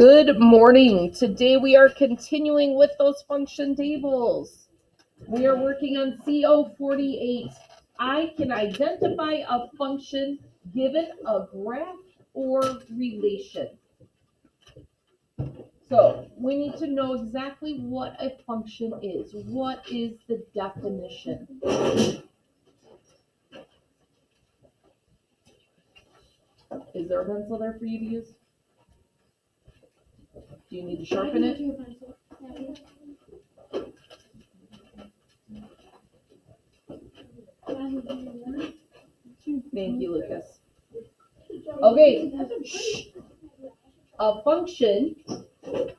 Good morning. Today we are continuing with those function tables. We are working on CO48. I can identify a function given a graph or relation. So we need to know exactly what a function is. What is the definition? Is there a pencil there for you to use? Do you need to sharpen it? Thank you, Lucas. Okay. A function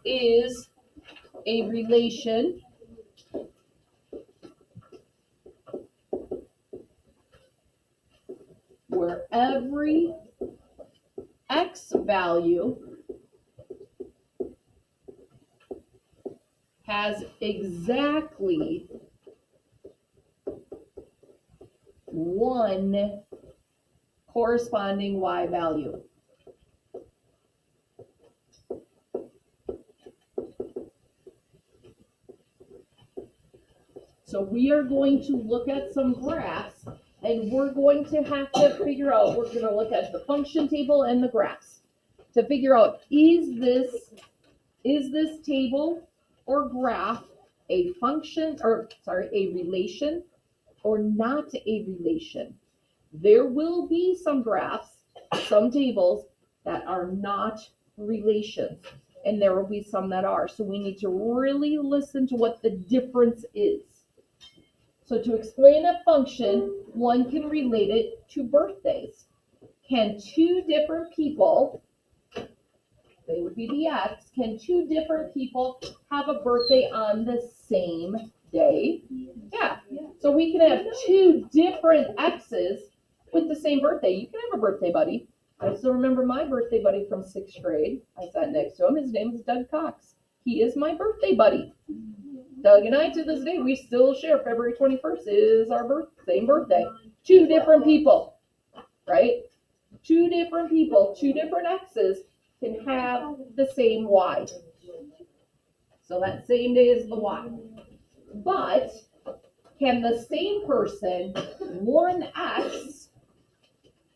is a relation where every x value has exactly one corresponding y value. So we are going to look at some graphs, and we're going to have to figure out, we're going to look at the function table and the graphs to figure out, is this table or graph a function, a relation or not a relation? There will be some graphs, some tables that are not relations, and there will be some that are. So we need to really listen to what the difference is. So to explain a function, one can relate it to birthdays. Can two different people, they would be the x, can two different people have a birthday on the same day? Yeah. So we can have two different x's with the same birthday. You can have a birthday buddy. I still remember my birthday buddy from 6th grade. I sat next to him. His name is Doug Cox. He is my birthday buddy. Doug and I, to this day, we still share February 21st is our same birthday. Two different people, right? Two different people, two different x's can have the same y. So that same day is the y. But can the same person, one x,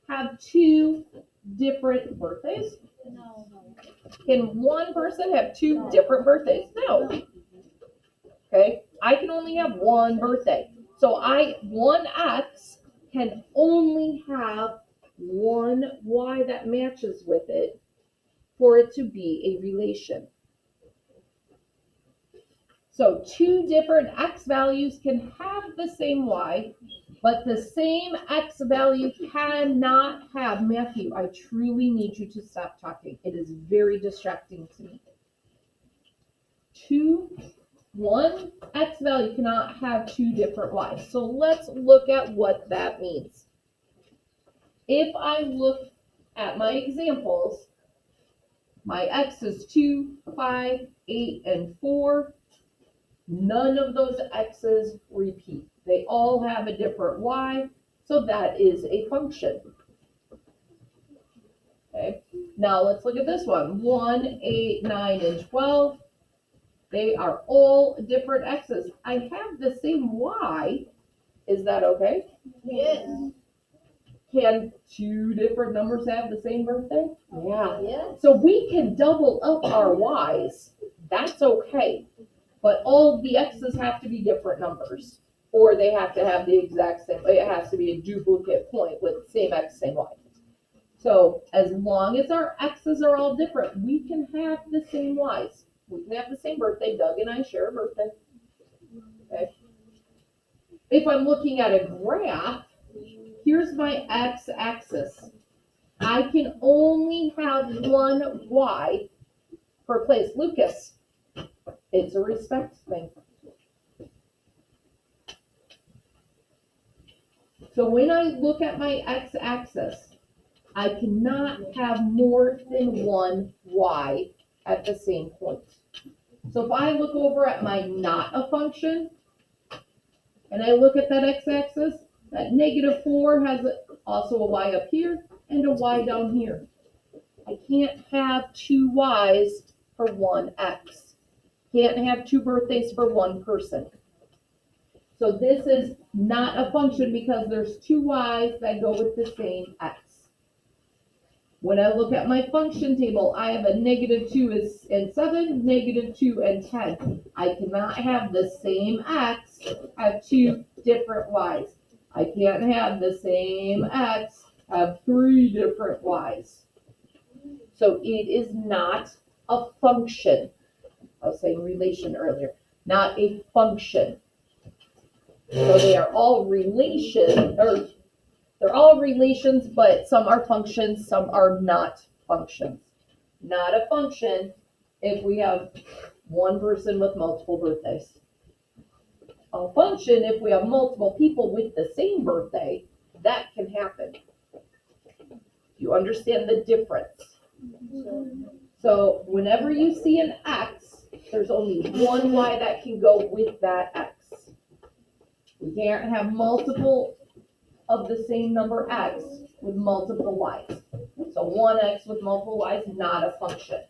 have two different birthdays? No. Can one person have two different birthdays? No. Okay, I can only have one birthday. So one x can only have one y that matches with it for it to be a relation. So two different x values can have the same y, but the same x value cannot have, Matthew, I truly need you to stop talking. It is very distracting to me. One x value cannot have two different y's. So let's look at what that means. If I look at my examples, my x is 2, 5, 8, and 4. None of those x's repeat. They all have a different y, so that is a function. Okay, now let's look at this one. 1, 8, 9, and 12. They are all different x's. I have the same y. Is that okay? Yes. Can two different numbers have the same birthday? Yeah. Yes. So we can double up our y's. That's okay. But all of the x's have to be different numbers. Or they have to have the exact same, it has to be a duplicate point with same x, same y. So as long as our x's are all different, we can have the same y's. We can have the same birthday. Doug and I share a birthday. Okay. If I'm looking at a graph, here's my x-axis. I can only have one y per place. Lucas, it's a respect thing. So when I look at my x-axis, I cannot have more than one y at the same point. So if I look over at my not a function, and I look at that x-axis, that -4 has also a y up here and a y down here. I can't have two y's for one X. Can't have 2 birthdays for one person. So this is not a function because there's 2 Y's that go with the same X. When I look at my function table, I have a -2 and 7, -2 and 10. I cannot have the same X have 2 different Y's. I can't have the same X have 3 different Y's. So it is not a function. I was saying relation earlier, not a function. So they are all they're all relations, but some are functions, some are not functions. Not a function if we have one person with multiple birthdays. A function if we have multiple people with the same birthday, that can happen. You understand the difference? So whenever you see an X, there's only one Y that can go with that X. We can't have multiple of the same number X with multiple Y's. So one X with multiple Y's, not a function.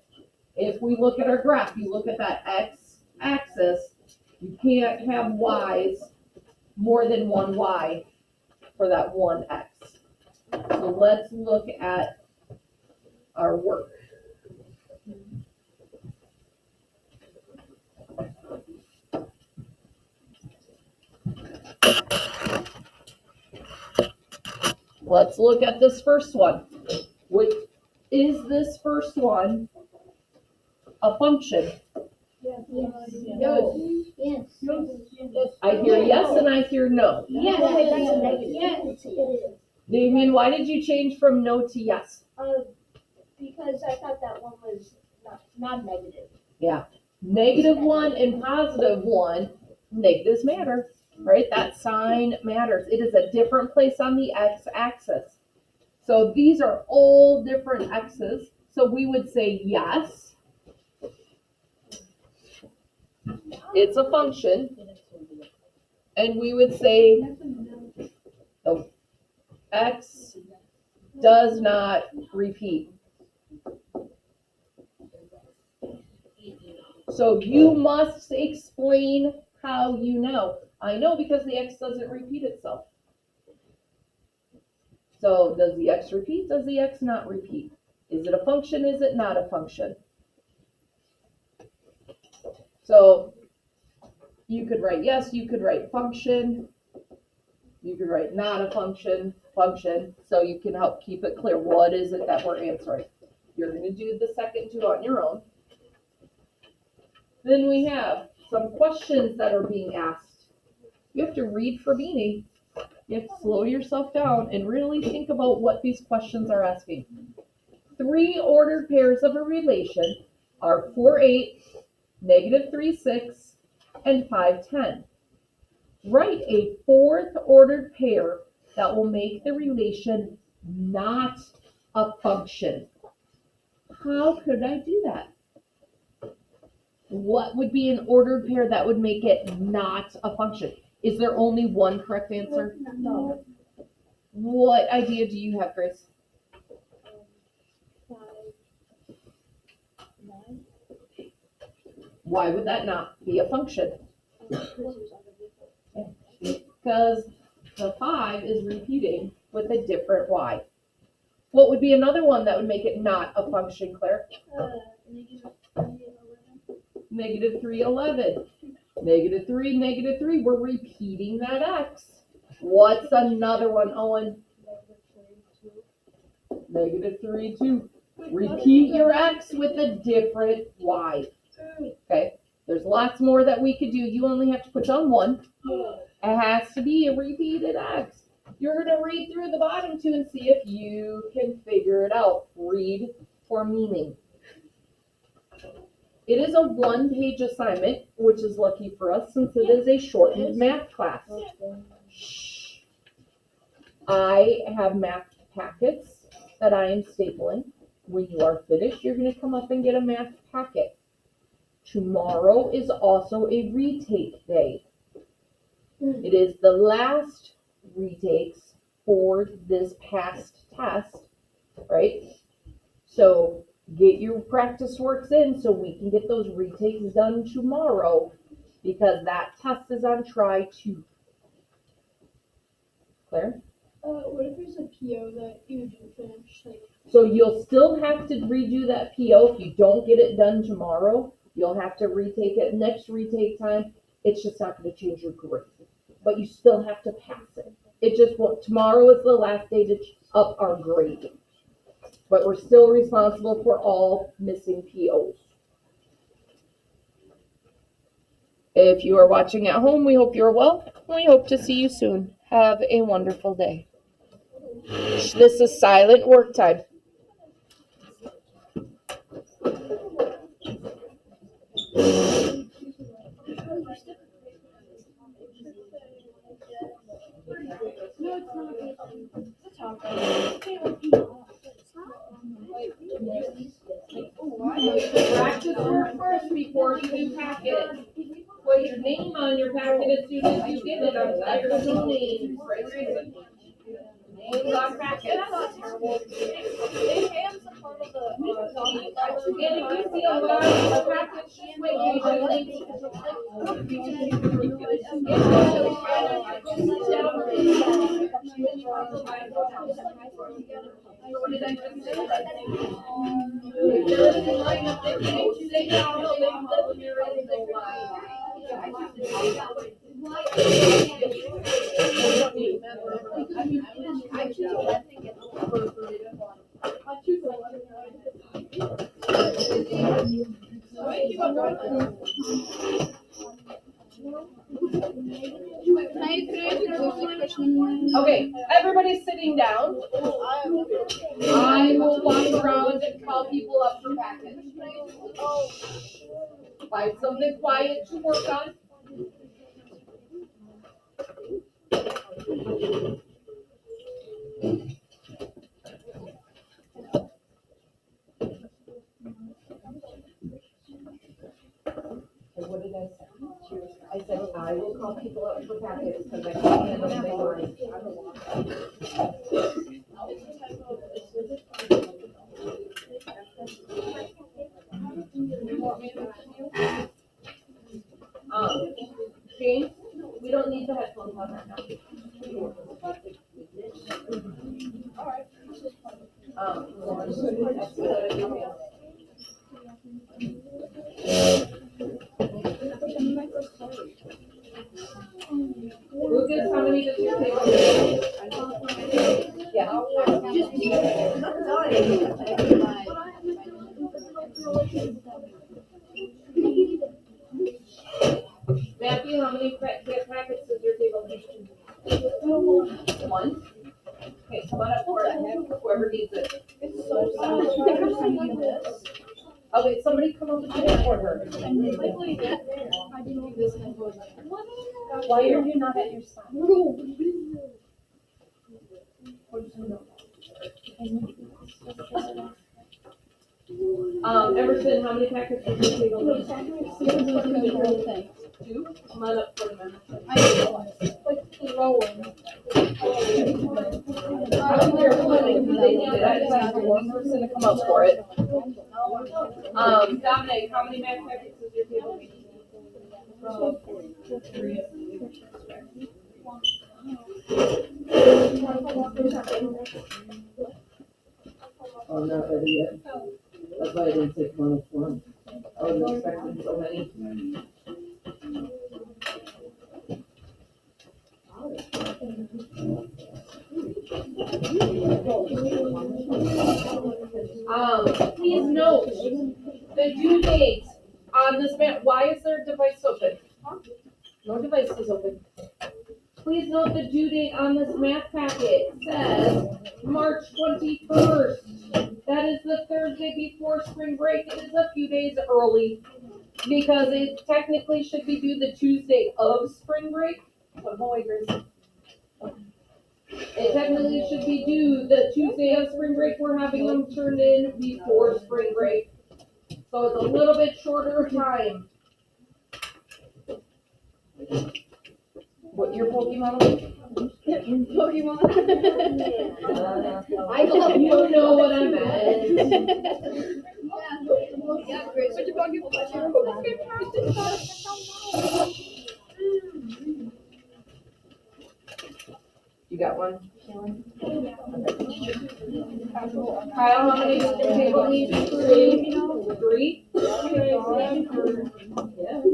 If we look at our graph, you look at that X axis, you can't have Y's more than one Y for that one X. So let's look at our work. Let's look at this first one. Is this first one a function? Yes. I hear yes and I hear no. Yes. Damien, why did you change from no to yes? Because I thought that one was not negative. Yeah. -1 and +1, negatives matter, right? That sign matters. It is a different place on the x-axis. So these are all different x's. So we would say yes, it's a function. And we would say the x does not repeat. So you must explain how you know. I know because the x doesn't repeat itself. So does the x repeat? Does the x not repeat? Is it a function? Is it not a function? So you could write yes, you could write function, you could write not a function, function, so you can help keep it clear. What is it that we're answering? You're going to do the second two on your own. Then we have some questions that are being asked. You have to read for meaning. You have to slow yourself down and really think about what these questions are asking. 3 ordered pairs of a relation are 4, 8, -3, 6, and 5, 10. Write a 4th ordered pair that will make the relation not a function. How could I do that? What would be an ordered pair that would make it not a function? Is there only one correct answer? No. What idea do you have, Grace? 5, 9. Why would that not be a function? Because the 5 is repeating with a different y. What would be another one that would make it not a function, Claire? -3, 11. -3, -3. We're repeating that x. What's another one, Owen? -3, 2. Repeat your x with a different y. Okay, there's lots more that we could do. You only have to put down one. It has to be a repeated x. You're going to read through the bottom two and see if you can figure it out. Read for meaning. It is a 1-page assignment, which is lucky for us since it is a shortened math class. Shh. I have math packets that I am stapling. When you are finished, you're going to come up and get a math packet. Tomorrow is also a retake day. It is the last retakes for this past test, right? So Get your practice works in so we can get those retakes done tomorrow, because that test is on try 2. Claire? What if there's a PO that you didn't finish, like? So you'll still have to redo that PO if you don't get it done tomorrow. You'll have to retake it next retake time. It's just not going to change your grade, but you still have to pass it. It just won't. Tomorrow is the last day to up our grade, but we're still responsible for all missing POs. If you are watching at home, we hope you're well. We hope to see you soon. Have a wonderful day. This is silent work time. Practice work first before you do packet. Put your name on your packet as soon as you get it. I'm tired of no names. Names on packet. And if you see a lot of packets, just wait. What did I just say? If there is a line up there, you say down, no, there is no line. I choose 11 I choose 11. Okay, everybody's sitting down. I will walk around and call people up for packets. Find something quiet to work on. What did I say? I said I will call people up for packets because I can't handle the big words. James, we don't need the headphones on right now. Lucas, how many does your table have? Yeah. Matthew, how many packets does your table have? 1. Okay, come on up for it. Whoever needs it. It's so sad. Okay, somebody come up with it for her. Why are you not at your side? Emerson, how many packets does your table need? 2? Come on up for them. One person to come up for it. Dominic, how many packets does your table need? 3. Oh, not ready yet. That's why I didn't take 101. I was expecting so many. Please note the due date on this map. Why is their device open? No device is open. Please note the due date on this math packet says March 21st. That is the Thursday before spring break. It is a few days early because it technically should be due the Tuesday of spring break. It technically should be due the Tuesday of spring break. We're having them turned in before spring break. So it's a little bit shorter time. What your Pokemon? Pokemon. I thought you know what I meant. Yeah, great. Such a buggy pleasure. You got one? Kyle, how many does the table need? Three? Yes.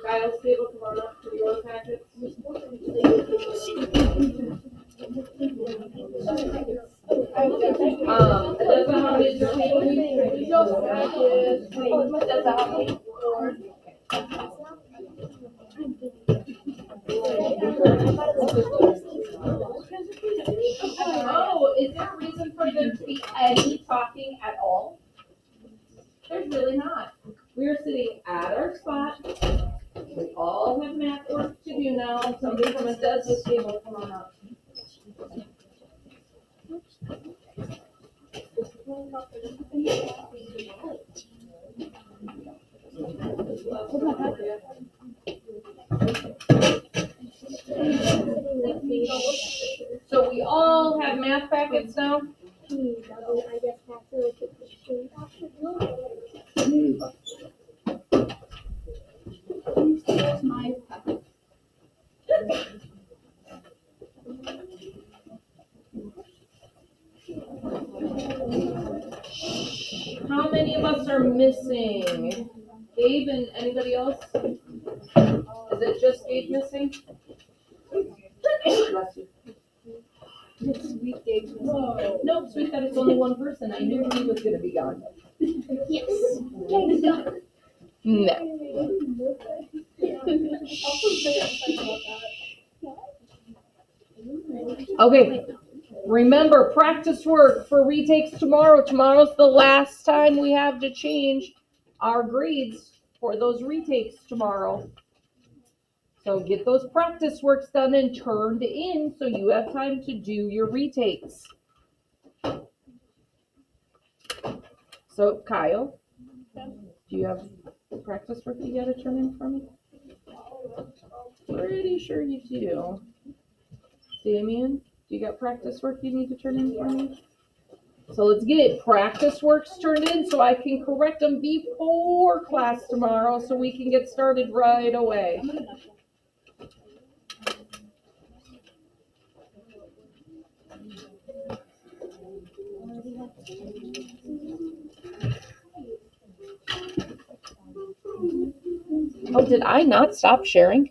Kyle's table, come on up for your packets. Alyssa, how many does your table need? Oh, is there a reason for there to be any talking at all? There's really not. We're sitting at our spot. We all have math work to do now. Somebody from a Desmond's table, come on up. So we all have math packets now? How many of us are missing? Gabe and anybody else? Is it just Gabe missing? Bless you. Sweet Gabe's missing. Nope, sweet that it's only one person. I knew he was gonna be gone. Yes. Gabe's done. No. Okay. Remember, practice work for retakes tomorrow. Tomorrow's the last time we have to change our grades for those retakes tomorrow. So get those practice works done and turned in so you have time to do your retakes. So Kyle, do you have practice work you gotta turn in for me? Pretty sure you do. Damien, do you got practice work you need to turn in for me? So let's get practice works turned in so I can correct them before class tomorrow so we can get started right away. Oh, did I not stop sharing?